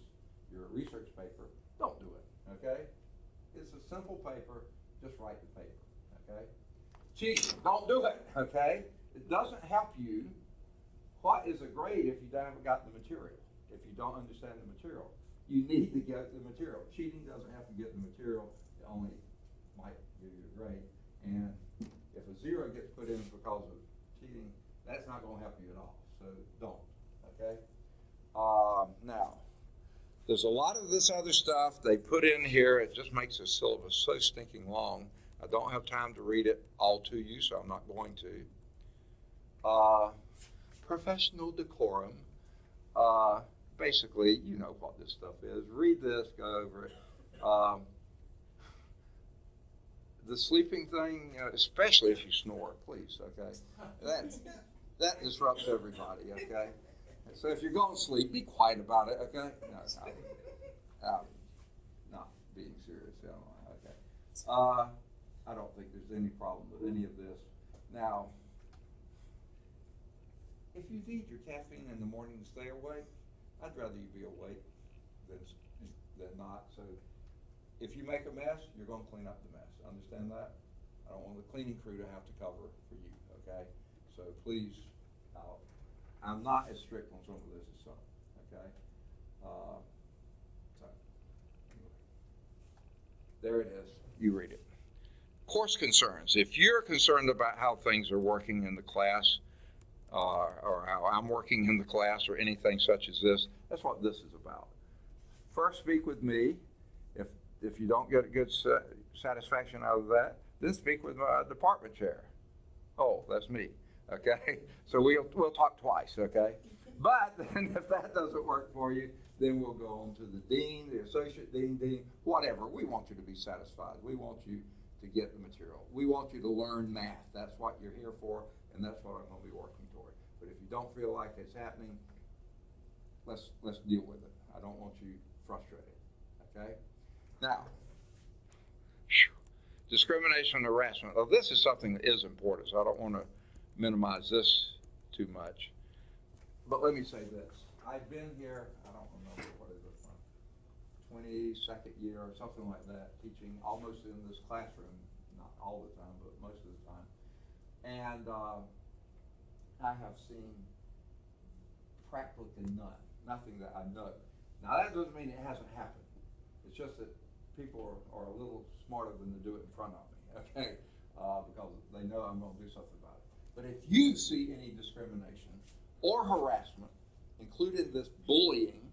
your research paper. Don't do it, okay? It's a simple paper. Just write the paper, okay? Cheating. Don't do it, okay? It doesn't help you. What is a grade if you haven't got the material? If you don't understand the material, you need to get the material. Cheating doesn't have to get the material. It only might give you a grade. And if a 0 gets put in because of cheating, that's not going to help you at all. So don't, okay? Now, there's a lot of this other stuff they put in here. It just makes the syllabus so stinking long. I don't have time to read it all to you, so I'm not going to. Professional decorum. Basically, you know what this stuff is. Read this, go over it. The sleeping thing, especially if you snore, please, okay? That disrupts everybody, okay? So if you're going to sleep, be quiet about it, okay? No, not being serious, okay? I don't think there's any problem with any of this. Now, if you need your caffeine in the morning to stay awake, I'd rather you be awake than not. So if you make a mess, you're going to clean up the mess. Understand that? I don't want the cleaning crew to have to cover for you, okay? So please, I'm not as strict on some of this as some, okay? So anyway, there it is. You read it. Course concerns. If you're concerned about how things are working in the class, or how I'm working in the class, or anything such as this, that's what this is about. First, speak with me. If you don't get a good satisfaction out of that, then speak with my department chair. Oh, that's me. Okay, so we'll talk twice. Okay, but then if that doesn't work for you, then we'll go on to the dean, the associate dean, whatever. We want you to be satisfied. We want you to get the material. We want you to learn math. That's what you're here for, and that's what I'm going to be working toward. But if you don't feel like it's happening, let's deal with it. I don't want you frustrated. Okay. Now, discrimination and harassment. Well, this is something that is important, so I don't want to minimize this too much. But let me say this. I've been here, I don't remember what is it, 22nd year or something like that, teaching almost in this classroom, not all the time, but most of the time. And I have seen practically nothing that I know. Now that doesn't mean it hasn't happened. It's just that people are a little smarter than to do it in front of me, okay? Because they know I'm going to do something about it. But if you see any discrimination or harassment, including this bullying,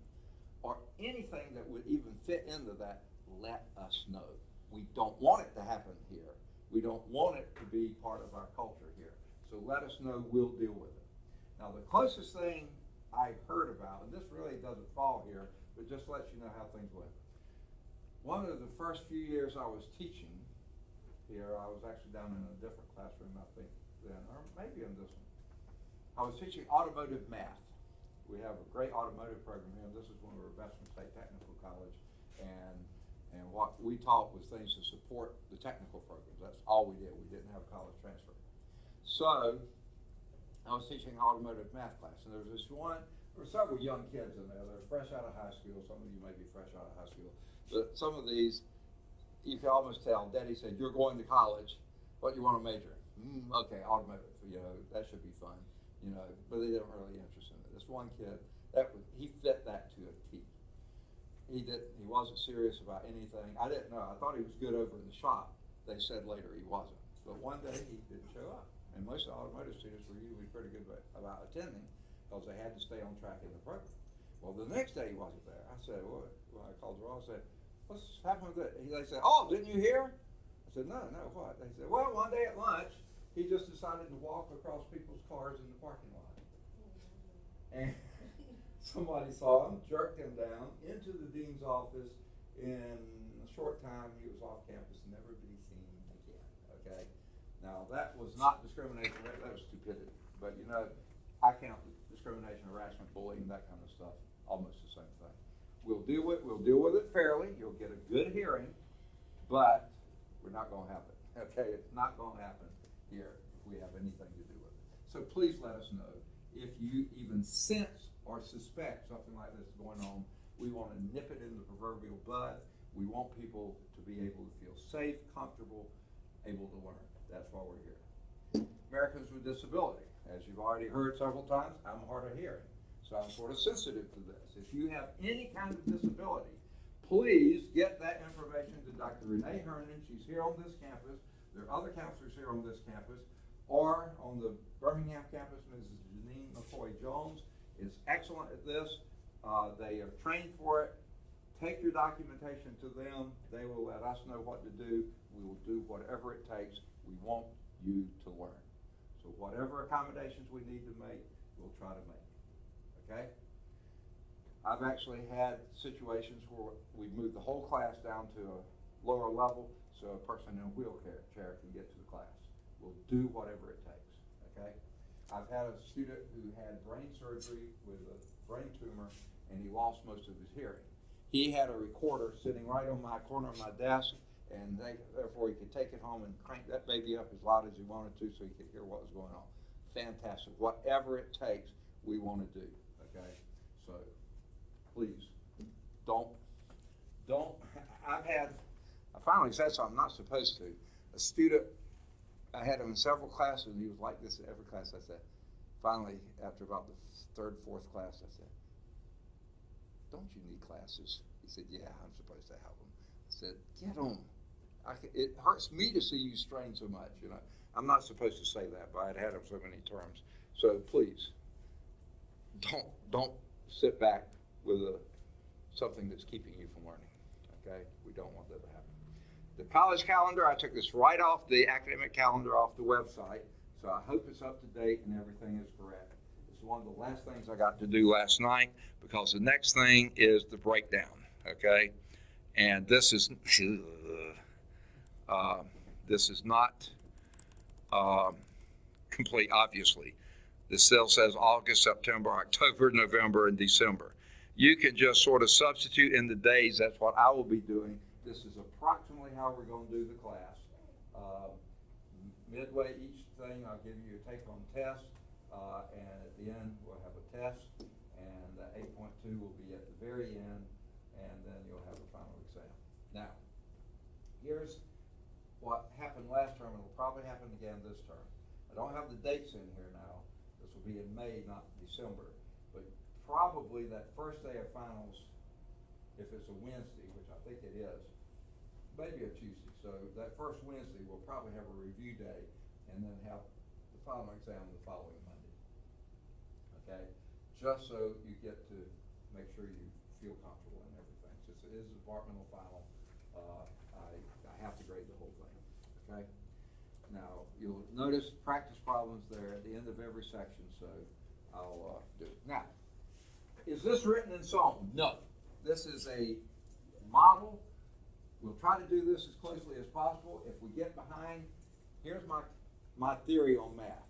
or anything that would even fit into that, let us know. We don't want it to happen here. We don't want it to be part of our culture here. So let us know, we'll deal with it. Now the closest thing I heard about, and this really doesn't fall here, but just lets you know how things went. One of the first few years I was teaching here, I was actually down in a different classroom, I think, then, or maybe in this one. I was teaching automotive math. We have a great automotive program here, and this is one of our best in State Technical College, and what we taught was things to support the technical programs. That's all we did. We didn't have college transfer. So I was teaching automotive math class, and there was several young kids in there. They're fresh out of high school. Some of you may be fresh out of high school. But some of these, you can almost tell. Daddy said, "You're going to college. What do you want to major?" Okay, automotive. That should be fun. But they didn't really interest in it. This one kid, he fit that to a T. He wasn't serious about anything. I didn't know. I thought he was good over in the shop. They said later he wasn't. But one day he didn't show up. And most of the automotive students were usually pretty good about attending because they had to stay on track in the program. Well, the next day he wasn't there. I said, "What?" When I called Ross, I said, "What's happened with it?" They said, "Oh, didn't you hear?" I said, No, what?" They said, "Well, one day at lunch, he just decided to walk across people's cars in the parking lot. And somebody saw him, jerked him down into the dean's office. In a short time, he was off campus, never to be seen again, okay? Now, that was not discrimination, that was stupidity. But, I count discrimination, harassment, bullying, that kind of stuff, almost the same thing. We'll deal with it fairly. You'll get a good hearing, but we're not going to have it, okay? It's not going to happen here if we have anything to do with it. So please let us know if you even sense or suspect something like this is going on. We want to nip it in the proverbial bud. We want people to be able to feel safe, comfortable, able to learn. That's why we're here. Americans with disability. As you've already heard several times, I'm hard of hearing, so I'm sort of sensitive to this. If you have any kind of disability, please get that information to Dr. Renee Herndon. She's here on this campus. There are other counselors here on this campus, or on the Birmingham campus, Mrs. Janine McCoy-Jones is excellent at this. They are trained for it. Take your documentation to them. They will let us know what to do. We will do whatever it takes. We want you to learn. So whatever accommodations we need to make, we'll try to make. Okay? I've actually had situations where we've moved the whole class down to a lower level so a person in a wheelchair can get to the class. We'll do whatever it takes. Okay? I've had a student who had brain surgery with a brain tumor, and he lost most of his hearing. He had a recorder sitting right on my corner of my desk, and therefore he could take it home and crank that baby up as loud as he wanted to so he could hear what was going on. Fantastic. Whatever it takes, we want to do. Okay? So please, don't. I finally said something I'm not supposed to. A student, I had him in several classes, and he was like this in every class. I said, finally, after about the third, fourth class, I said, "Don't you need classes?" He said, "Yeah, I'm supposed to have them." I said, "Get them. It hurts me to see you strain so much." I'm not supposed to say that, but I'd had him so many terms. So please, don't sit back with something that's keeping you from learning. Okay, we don't want that to happen. The college calendar, I took this right off the academic calendar off the website, so I hope it's up to date and everything is correct. It's one of the last things I got to do last night because the next thing is the breakdown. Okay, and this is not complete. Obviously, this still says August, September, October, November, and December. You can just sort of substitute in the days. That's what I will be doing. This is approximately how we're going to do the class. Midway each thing, I'll give you a take-home test, and at the end we'll have a test, and the 8.2 will be at the very end, and then you'll have a final exam. Now, here's what happened last term, and will probably happen again this term. I don't have the dates in here now. This will be in May, not December. But probably that first day of finals, if it's a Wednesday, which I think it is, maybe a Tuesday. So that first Wednesday, we'll probably have a review day and then have the final exam the following Monday. Okay? Just so you get to make sure you feel comfortable and everything. Since it is a departmental final, I have to grade the whole thing. Okay? Now, you'll notice practice problems there at the end of every section, so I'll do it. Now, is this written in song? No. This is a model. We'll try to do this as closely as possible. If we get behind, here's my theory on math.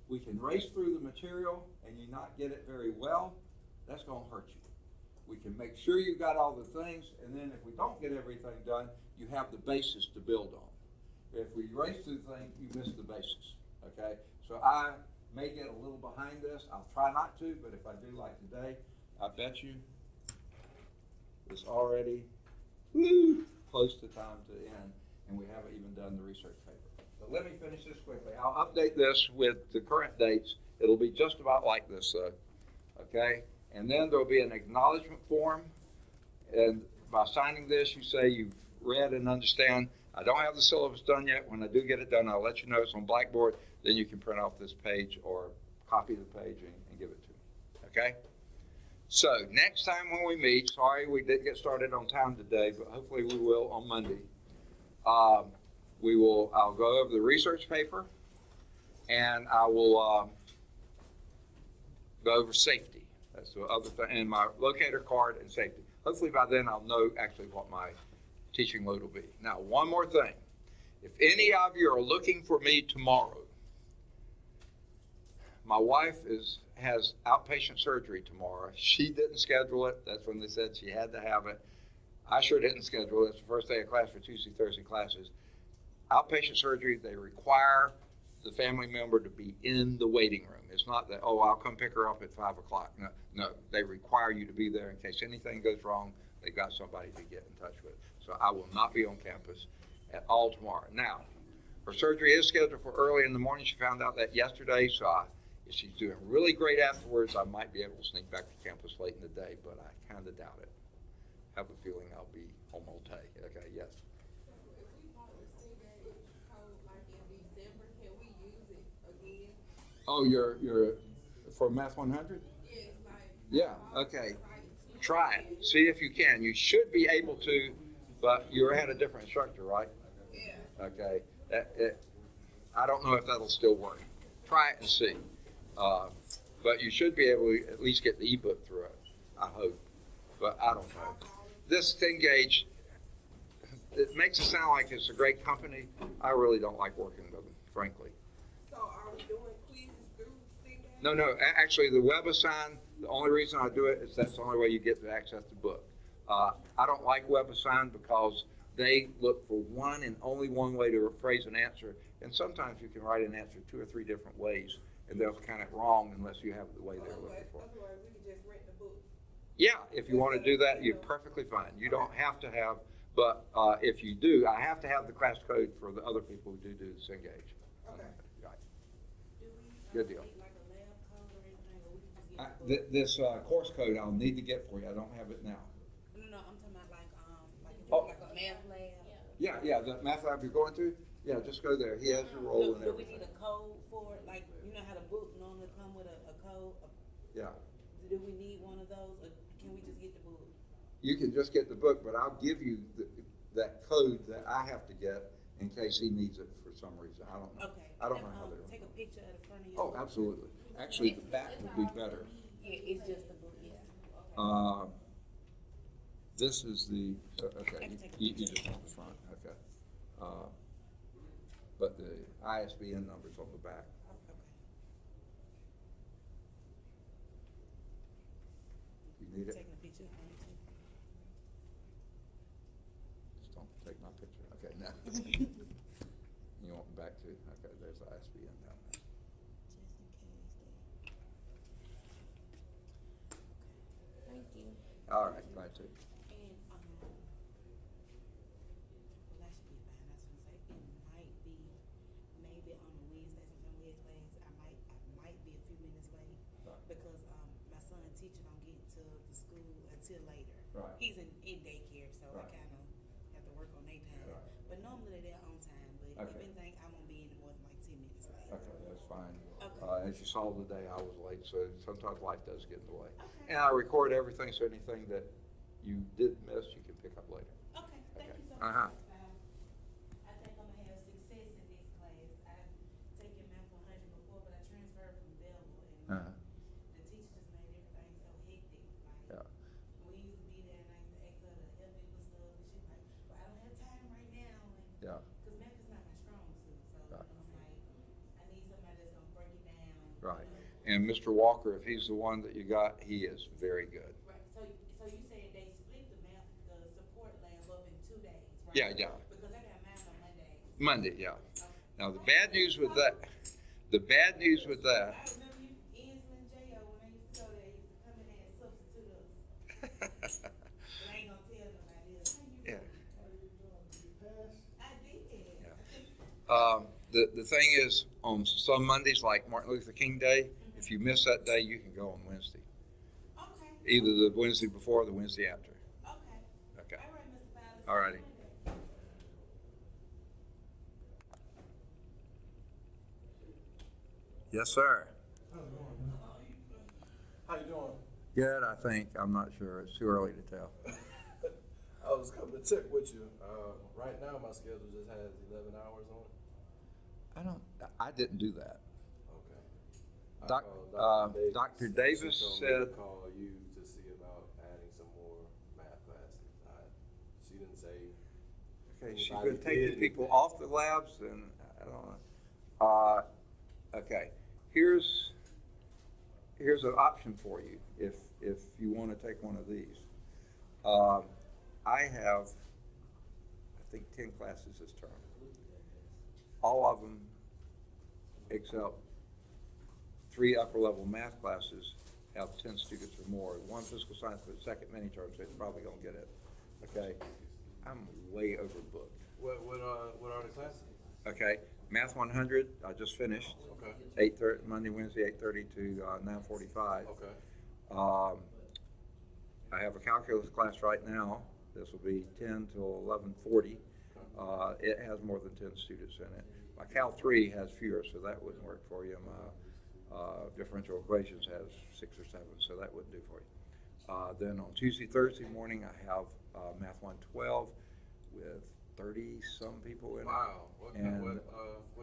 We can race through the material and you not get it very well. That's going to hurt you. We can make sure you got all the things, and then if we don't get everything done, you have the basis to build on. If we race through things, you miss the basis. Okay? So I may get a little behind this. I'll try not to, but if I do like today, I bet you it's already, close to time to end, and we haven't even done the research paper. But let me finish this quickly. I'll update this with the current dates. It'll be just about like this, though. Okay? And then there'll be an acknowledgement form, and by signing this, you say you've read and understand. I don't have the syllabus done yet. When I do get it done, I'll let you know it's on Blackboard. Then you can print off this page or copy the page and give it to me. Okay? So next time when we meet, sorry we didn't get started on time today, but hopefully we will on Monday. I'll go over the research paper, and I will go over safety. That's the other thing, and my locator card and safety. Hopefully by then I'll know actually what my teaching load will be. Now, one more thing. If any of you are looking for me tomorrow, my wife has outpatient surgery tomorrow. She didn't schedule it. That's when they said she had to have it. I sure didn't schedule it. It's the first day of class for Tuesday, Thursday classes. Outpatient surgery, they require the family member to be in the waiting room. It's not that, oh, I'll come pick her up at 5 o'clock. No, they require you to be there in case anything goes wrong. They've got somebody to get in touch with. So I will not be on campus at all tomorrow. Now, her surgery is scheduled for early in the morning. She found out that yesterday, so if she's doing really great afterwards, I might be able to sneak back to campus late in the day, but I kind of doubt it. I have a feeling I'll be home all day. Okay, yes. So if we want to see that code like in December, can we use it again? Oh, you're for Math 100? Yeah, it's like. Yeah, okay. Try it. See if you can. You should be able to, but you had a different instructor, right? Yeah. Okay. I don't know if that'll still work. Try it and see. But you should be able to at least get the ebook through it, I hope. But I don't know. This Cengage, it makes it sound like it's a great company. I really don't like working with them, frankly. So are we doing quizzes through Cengage? No. Actually, the WebAssign, the only reason I do it is that's the only way you get to access the book. I don't like WebAssign because they look for one and only one way to phrase an answer. And sometimes you can write an answer 2 or 3 different ways, and they'll count it wrong unless you have the way they're looking for. Otherwise, we could just rent the book. Yeah, if you want to do that, you're perfectly fine. You don't have to have, but if you do, I have to have the class code for the other people who do the Cengage. Okay. Right. Do we Good deal. need like a lab code or anything, or we can just get the book? This course code I'll need to get for you. I don't have it now. No, I'm talking about like Oh. like a math lab. Yeah, the math lab you're going to? Yeah, just go there. He has your role and Do we everything. need a code for it? Like, you know how the book normally come with a code? Yeah. Do we need one of those, or can we just get the book? You can just get the book, but I'll give you that code that I have to get in case he needs it for some reason. I don't know. Okay. I don't And, know how they're. take a picture of the front of your Oh, book. absolutely. Actually, the back would be better. Yeah, it's just the book, yeah. This is the, okay, I can take a you picture. just want the front, okay. But the ISBN number's on the back. Okay. You need it? Taking a picture of it too. Just don't take my picture. Okay, now. You want the back too? Okay, there's the ISBN down there. Just in case they. Okay. Thank you. All right, glad to. And, well, that should be fine. I was gonna say, it might be, maybe on a Wednesday, sometime we had class, I might be a few minutes late. Right. Because, my son teacher don't get to the school until later. Right. He's in daycare, so Right. I kinda have to work on their time. Right. But normally they're on time, but if Okay. anything, I won't be in more than like 10 minutes late. Okay, that's fine. Okay. As you saw today, I was late, so sometimes life does get in the way. Okay. And I record everything, so anything that you did miss, you can pick up later. Okay, thank you so much. Uh-huh. I think I'm gonna have success in this class. I've taken Math 100 before, but I transferred from Belleville, and Uh-huh. the teacher just made everything so hectic. Like, Yeah. we used to be there, and I used to ask her to help me with stuff, and she's like, "Well, I don't have time right now," Yeah. because math is not my strong suit. So Right. I'm like, I need somebody that's gonna break it down. Right. You know? And Mr. Walker, if he's the one that you got, he is very good. Right. So you said they split the math, the support lab up in 2 days, right? Yeah, yeah. Because I got mine on Mondays. Monday, yeah. Okay. Now, the bad news with that, I remember you from Enslin Jail when I used to go there. You used to come in there and substitute us. But I ain't gonna tell nobody else. How you Yeah. doing? The thing is, on some Mondays, like Martin Luther King Day, if you miss that day, you can go on Wednesday. Okay. Either the Wednesday before or the Wednesday after. Okay. Okay. All right, Mr. Fowler. All righty. Yes, sir. How you doing? Good, I think. I'm not sure. It's too early to tell. I was coming to check with you. Right now, my schedule just has 11 hours on it. I didn't do that. Okay. Doc- Dr. Davis she told me said- to call you to see about adding some more math classes. She didn't say. Okay, she's anybody been taking did people anything. off the labs, and I don't know. Okay, here's an option for you if you want to take one of these. I have, I think, 10 classes this term. All of them, except 3 upper-level math classes, have 10 students or more. One physical science, but second mini term, so it's probably going to get it. Okay, I'm way overbooked. What are the classes? Okay, Math 100, I just finished. Okay. 8:30 Monday, Wednesday, 8:30 to 9:45. Okay. I have a calculus class right now. This will be 10 till 11:40. It has more than 10 students in it. My Cal 3 has fewer, so that wouldn't work for you. My differential equations has 6 or 7, so that wouldn't do for you. Then on Tuesday, Thursday morning, I have Math 112 with 30 some people in it. Wow. What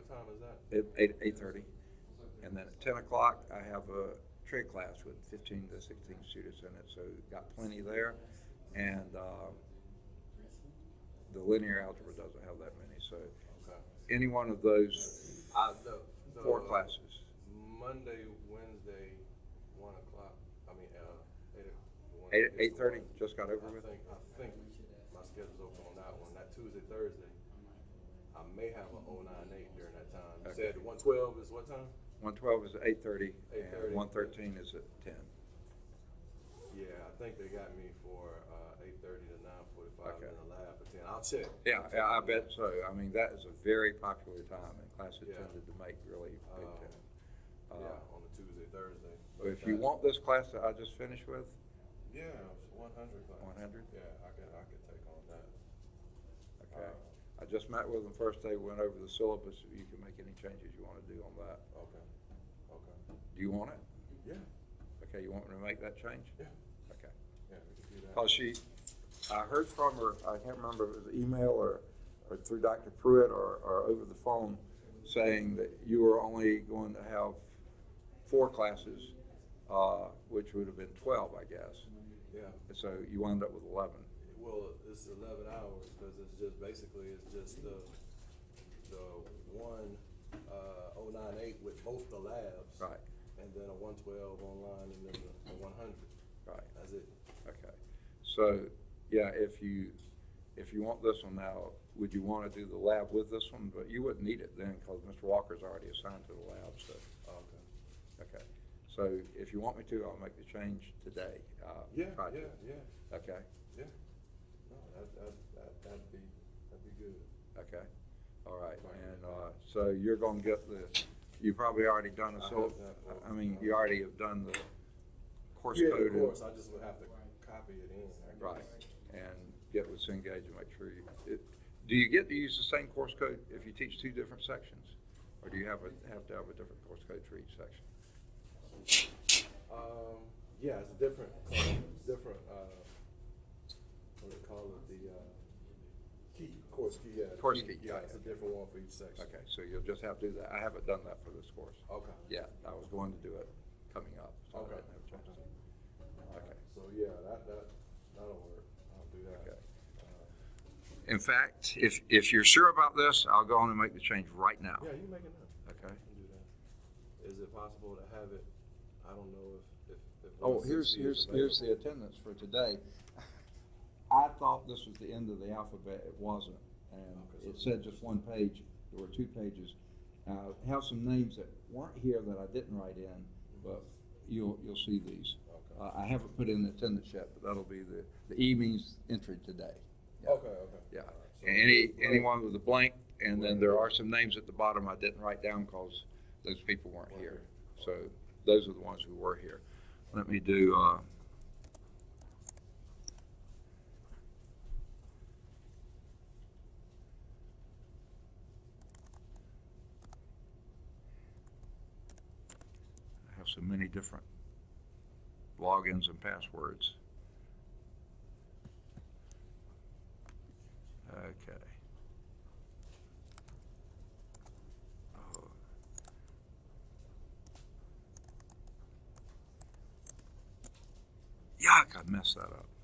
time is that? At 8:30. And then at 10 o'clock, I have a trig class with 15 to 16 students in it, so got plenty there. And the linear algebra doesn't have that many, so Okay. any one of those The 4 classes. Monday, Wednesday, 1 o'clock. I mean, 8:30, just got over with. I think my schedule's open on that one. That Tuesday, Thursday, I may have an 098 during that time. You Okay. said 112 is what time? 112 is at 8:30, 8:30. and 113 is at 10. Yeah, I think they got me for 8:30 to 9:45 Okay. in the lab for 10. I'll check. Yeah, I bet so. I mean, that is a very popular time, and classes Yeah. tended to make really big time. Yeah, on the Tuesday, Thursday. But if you want this class that I just finished with, Yeah, it's 100 class. 100? Yeah, I could take on that. okay. I just met with them first day, went over the syllabus. You can make any changes you want to do on that. Okay. Do you want it? Yeah. Okay, you want me to make that change? Yeah. Okay. Yeah, we can do that. Because I heard from her, I can't remember if it was email or through Dr. Pruitt or over the phone, saying that you were only going to have 4 classes, which would have been 12, I guess. Yeah. So you wound up with 11. Well, it's 11 hours because it's just basically the one 098 with both the labs. Right. And then a 112 online and then the 100. Right. That's it. Okay. So, yeah, if you want this one now, would you want to do the lab with this one? But you wouldn't need it then because Mr. Walker's already assigned to the lab. So, Okay. okay. So if you want me to, I'll make the change today. Yeah. Try to. Yeah. Okay. Yeah. No, that'd be good. Okay. All right. And so you're going to get you probably already done I so. have that one. I mean, you already have done the course Yeah, code. of course. I just would have to copy it in. I guess. Right, and get with Cengage and make sure do you get to use the same course code if you teach 2 different sections? Or do you have to have a different course code for each section? Yeah, it's different, what do they call it, course key, yeah. Course key, Yeah, right. it's a different one for each section. Okay, so you'll just have to do that. I haven't done that for this course. Okay. Yeah, I was going to do it coming up, so Okay. I didn't have a chance to. Okay. So, yeah, that'll work. I'll do that. Okay. In fact, if you're sure about this, I'll go on and make the change right now. Yeah, you can make it now. Okay. You can do that. Is it possible to have it, I don't know if Oh, 160 here's is available. the attendance for today. I thought this was the end of the alphabet. It wasn't, and it said just 1 page. There were 2 pages. I have some names that weren't here that I didn't write in, but you'll see these. Okay. I haven't put in the attendance yet, but that'll be the E means entered today. Yeah. Okay. Yeah, All right. anyone with a blank, and then there are some names at the bottom I didn't write down because those people weren't here. So those are the ones who were here. Let me do, I have so many different logins and passwords. Okay. Oh. Yuck, I messed that up.